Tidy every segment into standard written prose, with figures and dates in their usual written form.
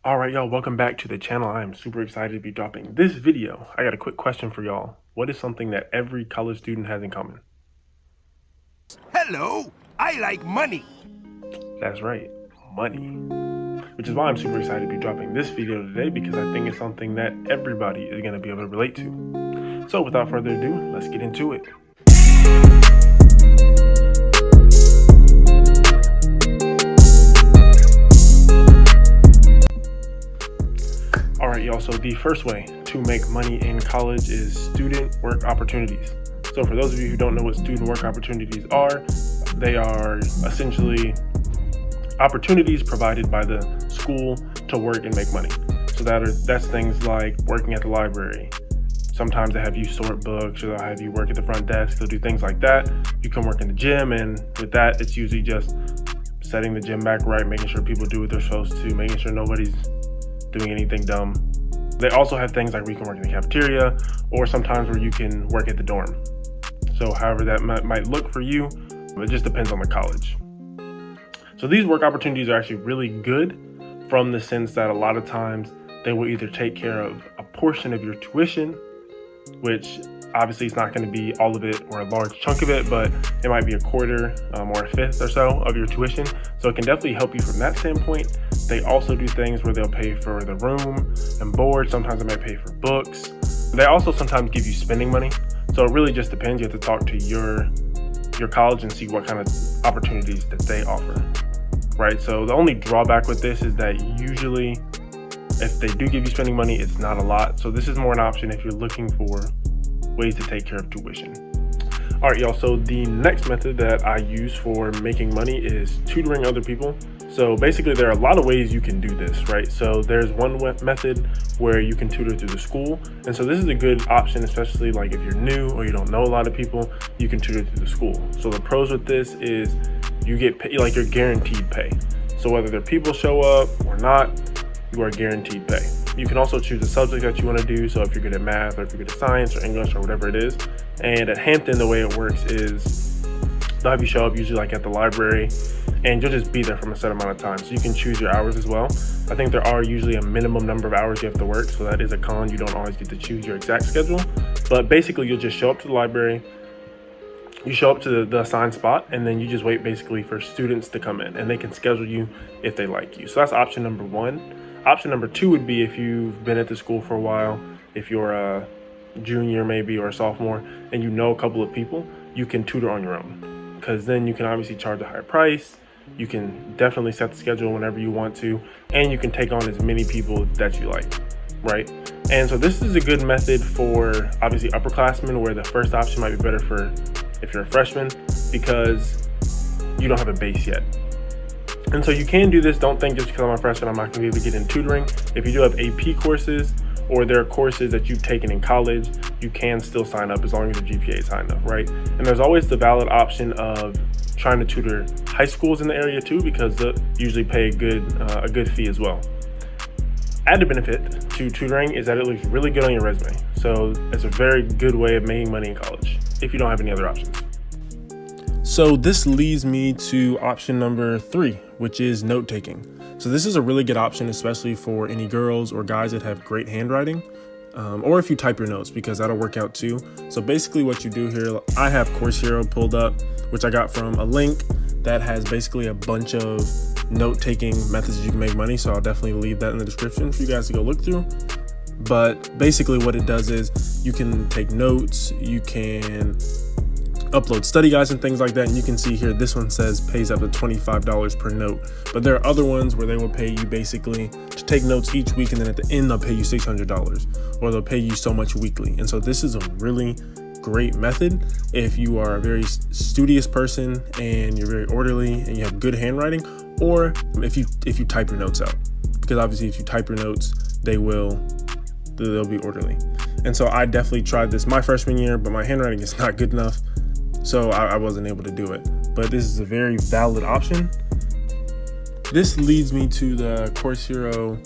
All right, y'all, welcome back to the channel. I am super excited to be dropping this video. I got a quick question for y'all. What is something that every college student has in common? Hello, I like money. That's right, money. Which is why I'm super excited to be dropping this video today, because I think it's something that everybody is going to be able to relate to. So without further ado, let's get into it. All right, y'all, so the first way to make money in college is student work opportunities. So for those of you who don't know what student work opportunities are, they are essentially opportunities provided by the school to work and make money. So that's things like working at the library. Sometimes they have you sort books, or they'll have you work at the front desk. They'll do things like that. You can work in the gym, and with that, it's usually just setting the gym back right, making sure people do what they're supposed to, making sure nobody's doing anything dumb. They also have things like where you can work in the cafeteria, or sometimes where you can work at the dorm. So however that might look for you, it just depends on the college. So these work opportunities are actually really good from the sense that a lot of times they will either take care of a portion of your tuition, which obviously it's not going to be all of it or a large chunk of it, but it might be a quarter or a fifth or so of your tuition. So it can definitely help you from that standpoint. They also do things where they'll pay for the room and board. Sometimes they might pay for books. They also sometimes give you spending money. So it really just depends. You have to talk to your college and see what kind of opportunities that they offer, right? So the only drawback with this is that usually if they do give you spending money, it's not a lot. So this is more an option if you're looking for ways to take care of tuition. All right, y'all, so the next method that I use for making money is tutoring other people. So basically there are a lot of ways you can do this, right? So there's one method where you can tutor through the school. And so this is a good option, especially like if you're new or you don't know a lot of people, you can tutor through the school. So the pros with this is you get paid, like you're guaranteed pay. So whether their people show up or not, you are guaranteed pay. You can also choose a subject that you want to do. So if you're good at math, or if you're good at science or English or whatever it is. And at Hampton, the way it works is they'll have you show up usually like at the library, and you'll just be there from a set amount of time. So you can choose your hours as well. I think there are usually a minimum number of hours you have to work. So that is a con. You don't always get to choose your exact schedule, but basically you'll just show up to the library. You show up to the assigned spot, and then you just wait basically for students to come in, and they can schedule you if they like you. So that's option number one. Option number two would be if you've been at the school for a while, if you're a junior maybe or a sophomore, and you know a couple of people, you can tutor on your own, because then you can obviously charge a higher price. You can definitely set the schedule whenever you want to, and you can take on as many people that you like, right? And so this is a good method for obviously upperclassmen, where the first option might be better for if you're a freshman, because you don't have a base yet. And so you can do this. Don't think just because I'm a freshman I'm not going to be able to get in tutoring. If you do have AP courses, or there are courses that you've taken in college, you can still sign up as long as your GPA is high enough, right? And there's always the valid option of trying to tutor high schools in the area too, because they usually pay a good fee as well. Added benefit to tutoring is that it looks really good on your resume. So it's a very good way of making money in college if you don't have any other options. So this leads me to option number 3, which is note taking. So this is a really good option, especially for any girls or guys that have great handwriting, or if you type your notes, because that'll work out too. So basically what you do here, I have Course Hero pulled up, which I got from a link that has basically a bunch of note taking methods you can make money. So I'll definitely leave that in the description for you guys to go look through. But basically what it does is you can take notes, you can upload study guides and things like that. And you can see here, this one says pays up to $25 per note, but there are other ones where they will pay you basically to take notes each week, and then at the end they'll pay you $600, or they'll pay you so much weekly. And so this is a really great method if you are a very studious person and you're very orderly and you have good handwriting, or if you type your notes out, because obviously if you type your notes, they'll be orderly. And so I definitely tried this my freshman year, but my handwriting is not good enough, so I wasn't able to do it. But this is a very valid option. This leads me to the Course Hero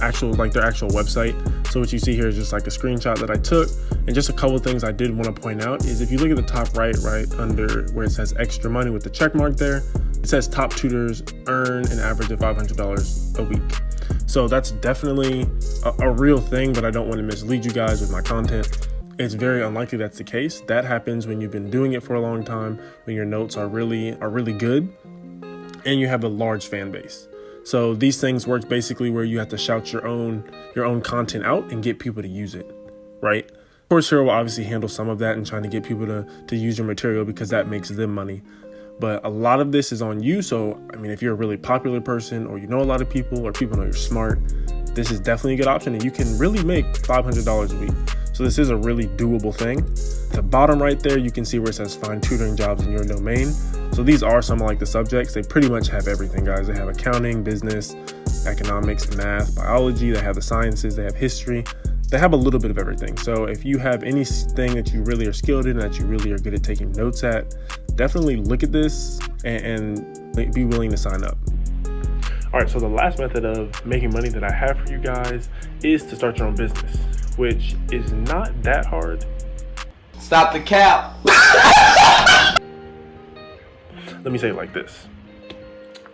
their actual website. So what you see here is just like a screenshot that I took. And just a couple of things I did want to point out is if you look at the top right under where it says extra money with the check mark there, it says top tutors earn an average of $500 a week. So that's definitely a real thing, but I don't want to mislead you guys with my content. It's very unlikely that's the case. That happens when you've been doing it for a long time, when your notes are really good, and you have a large fan base. So these things work basically where you have to shout your own content out and get people to use it, right? Of course, Hero will obviously handle some of that and trying to get people to use your material because that makes them money. But a lot of this is on you. So, I mean, if you're a really popular person or you know a lot of people or people know you're smart, this is definitely a good option and you can really make $500 a week. So this is a really doable thing. At the bottom right there, you can see where it says find tutoring jobs in your domain. So these are some of like the subjects. They pretty much have everything, guys. They have accounting, business, economics, math, biology. They have the sciences, they have history. They have a little bit of everything. So if you have anything that you really are skilled in, that you really are good at taking notes at, definitely look at this and be willing to sign up. All right, so the last method of making money that I have for you guys is to start your own business, which is not that hard. Stop the cap. Let me say it like this.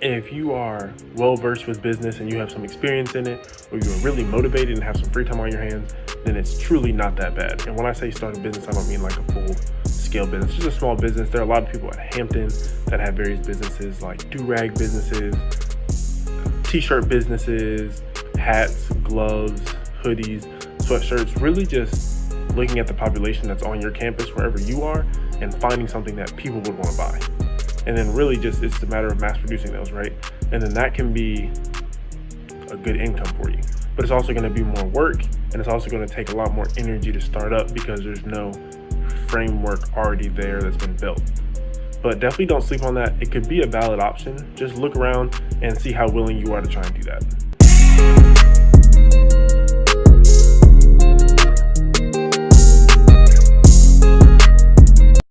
If you are well versed with business and you have some experience in it, or you're really motivated and have some free time on your hands, then it's truly not that bad. And when I say start a business, I don't mean like a full scale business, just a small business. There are a lot of people at Hampton that have various businesses like do-rag businesses, t-shirt businesses, hats, gloves, hoodies, sweatshirts, really just looking at the population that's on your campus wherever you are and finding something that people would want to buy. And then really just it's a matter of mass producing those, right? And then that can be a good income for you. But it's also going to be more work, and it's also going to take a lot more energy to start up because there's no framework already there that's been built. But definitely don't sleep on that. It could be a valid option. Just look around and see how willing you are to try and do that.